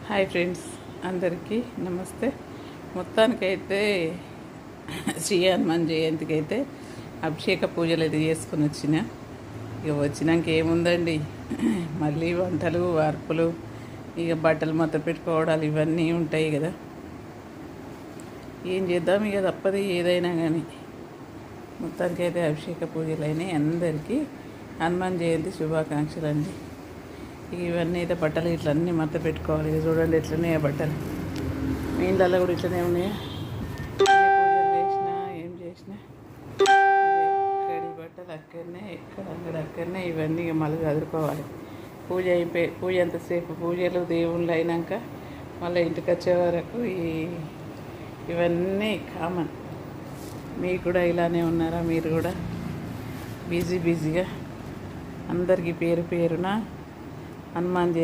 Hi friends, అందరికీ నమస్తే. మొత్తానికైతే శ్రీ హనుమాన్ జయంతికి అయితే అభిషేక పూజలు అయితే చేసుకుని వచ్చిన. ఇక వచ్చినాక ఏముందండి, మళ్ళీ వంటలు వార్పులు, ఇక బట్టలు మొత్తం పెట్టుకోవడాలు ఇవన్నీ ఉంటాయి కదా. ఏం చేద్దాం, ఇక తప్పదు ఏదైనా కానీ. మొత్తానికైతే అభిషేక పూజలు అయినాయి. అందరికీ హనుమాన్ జయంతి శుభాకాంక్షలు అండి. ఇవన్నీ అయితే బట్టలు ఇట్లన్నీ మత పెట్టుకోవాలి. చూడండి ఎట్లనే బట్టలు, మీ ఇంట్లో కూడా ఇట్లనే ఉన్నాయా. పూజలు చేసినా ఏం చేసినా ఎక్కడి బట్టలు అక్కడనే, అక్కడనే ఇవన్నీ ఇక మళ్ళీ చదువుకోవాలి. పూజ ఎంతసేపు పూజలు దేవుళ్ళు అయినాక మళ్ళీ ఇంటికి వచ్చే వరకు ఇవన్నీ కామన్. మీకు కూడా ఇలానే ఉన్నారా? మీరు కూడా బిజీగా అందరికీ పేరు పేరున హనుమాన్ జయంతి